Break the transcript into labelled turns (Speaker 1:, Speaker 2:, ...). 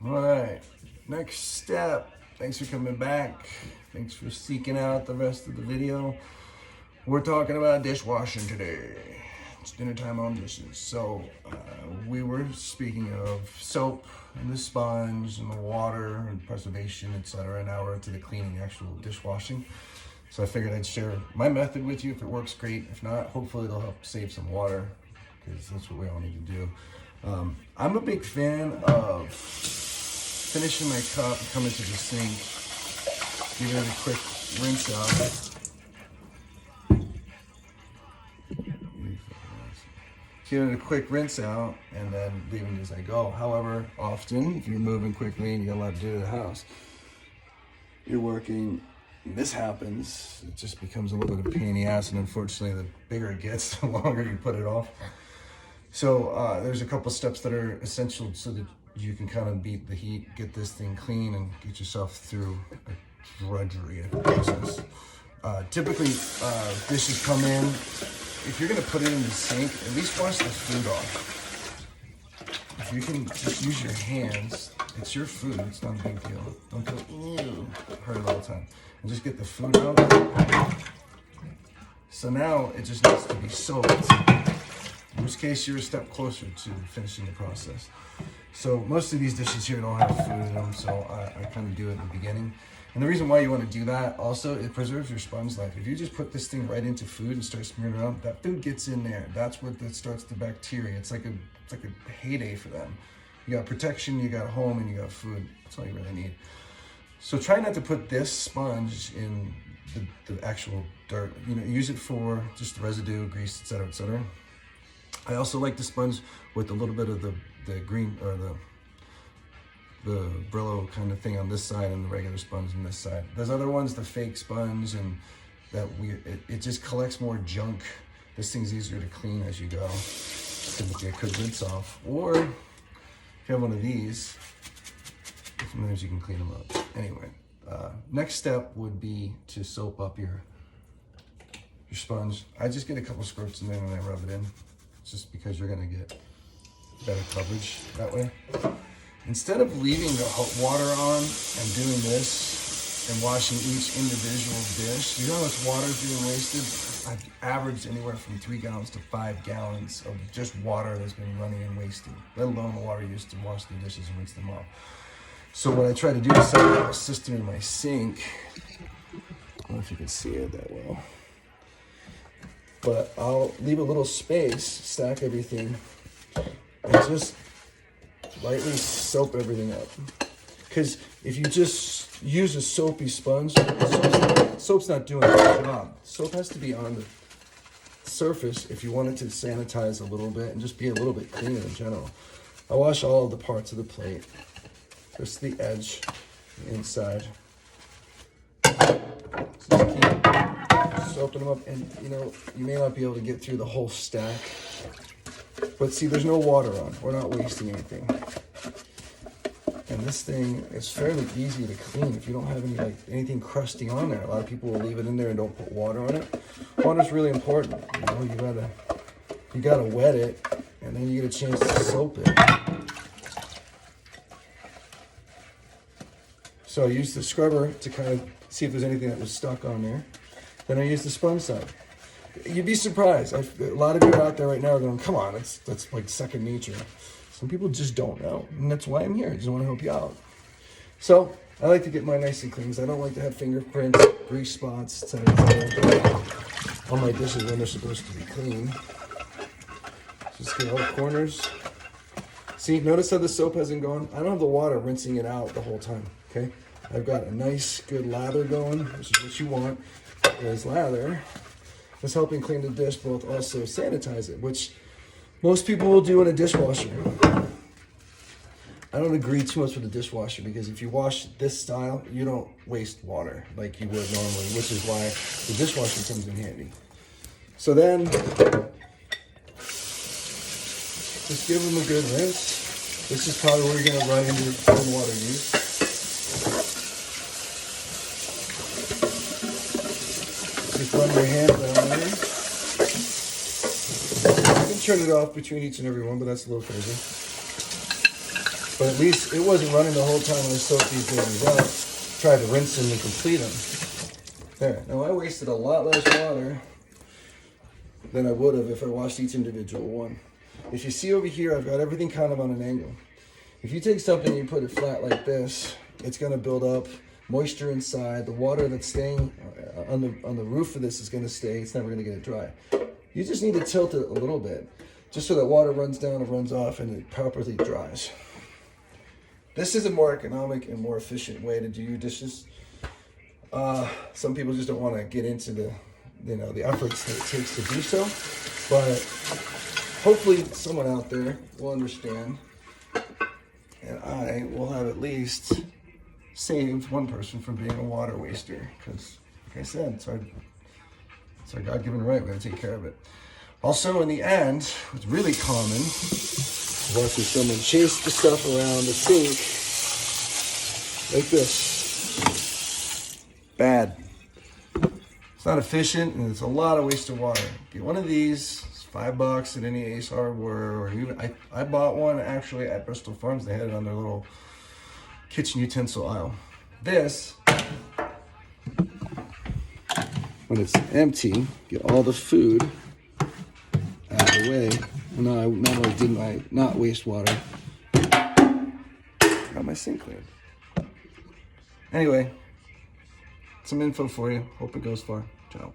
Speaker 1: All right, next step. Thanks for coming back. Thanks for seeking out the rest of the video. We're talking about dishwashing today. It's dinner time on dishes. So we were speaking of soap and the sponge and the water and preservation, etc. Now we're into the cleaning, actual dishwashing. So I figured I'd share my method with you. If it works, great. If not, hopefully it'll help save some water, because that's what we all need to do. I'm a big fan of finishing my cup, coming to the sink, giving it a quick rinse out. Giving it a quick rinse out and then leaving it as I go. However, often, if you're moving quickly and you got a lot to do to the house, you're working, this happens, it just becomes a little bit of a pain in the ass, and unfortunately, the bigger it gets, the longer you put it off. So there's a couple steps that are essential so that you can kind of beat the heat, get this thing clean, and get yourself through a drudgery process. Typically, dishes come in. If you're gonna put it in the sink, at least wash the food off. If you can just use your hands, it's your food, it's not a big deal. Don't go, ew, hurt it all the time. And just get the food out. So now it just needs to be soaked. In which case you're a step closer to finishing the process. So most of these dishes here don't have food in them, so I kind of do it in the beginning. And the reason why you want to do that also, it preserves your sponge life. If you just put this thing right into food and start smearing it around, that food gets in there. That's what that starts the bacteria. It's like a heyday for them. You got protection, you got home, and you got food. That's all you really need. So try not to put this sponge in the actual dirt. You know, use it for just the residue, grease, etc., etc. I also like the sponge with a little bit of the green or the Brillo kind of thing on this side and the regular sponge on this side. There's other ones, the fake sponge, and that it just collects more junk. This thing's easier to clean as you go. Typically a good rinse off. Or if you have one of these, sometimes you can clean them up. Anyway, next step would be to soap up your sponge. I just get a couple squirts in there and I rub it in, just because you're gonna get better coverage that way. Instead of leaving the hot water on and doing this and washing each individual dish, you know how much water is being wasted? I've averaged anywhere from 3 gallons to 5 gallons of just water that's been running and wasted, let alone the water used to wash the dishes and rinse them off. So what I try to do is set up a system in my sink. I don't know if you can see it that well, but I'll leave a little space, stack everything, and just lightly soap everything up. Because if you just use a soapy sponge, soap's not doing the job. Soap has to be on the surface if you want it to sanitize a little bit and just be a little bit cleaner in general. I wash all of the parts of the plate, just the edge, the inside. So just keep soaping them up, and you know, you may not be able to get through the whole stack. But see, there's no water on. We're not wasting anything. And this thing is fairly easy to clean if you don't have anything crusty on there. A lot of people will leave it in there and don't put water on it. Water's really important. You know, you gotta wet it, and then you get a chance to soap it. So I used the scrubber to kind of see if there's anything that was stuck on there. Then I used the sponge side. You'd be surprised. A lot of you out there right now are going, come on, that's like second nature. Some people just don't know, and that's why I'm here. I just want to help you out. So I like to get mine nice and clean, because I don't like to have fingerprints, grease spots, etc. on my dishes when they're supposed to be clean. Just get all the corners. See, notice how the soap hasn't gone? I don't have the water rinsing it out the whole time, okay? I've got a nice, good lather going, which is what you want. There's lather. It's helping clean the dish, both also sanitize it, which most people will do in a dishwasher. I don't agree too much with the dishwasher, because if you wash this style, you don't waste water like you would normally, which is why the dishwasher comes in handy. So then, just give them a good rinse. This is probably where you're gonna run into your own water use. Just run your hand down there. You can turn it off between each and every one, but that's a little crazy. But at least it wasn't running the whole time I soaked these babies out. Tried to rinse them and complete them. There. Now I wasted a lot less water than I would have if I washed each individual one. If you see over here, I've got everything kind of on an angle. If you take something and you put it flat like this, it's going to build up moisture inside. The water that's staying on the roof of this is going to stay. It's never going to get it dry. You just need to tilt it a little bit, just so that water runs down and runs off and it properly dries. This is a more economic and more efficient way to do your dishes. Some people just don't want to get into the efforts that it takes to do so, but hopefully someone out there will understand, and I will have at least saved one person from being a water waster, because like I said, it's our God-given right. We got to take care of it. Also, in the end, what's really common, watching someone chase the stuff around the sink like this. Bad. It's not efficient, and it's a lot of waste of water. Get one of these. It's $5 at any Ace Hardware, or even I bought one actually at Bristol Farms. They had it on their little kitchen utensil aisle. This, when it's empty, get all the food out of the way. No, not only didn't I not waste water, got my sink clean. Anyway, some info for you. Hope it goes far. Ciao.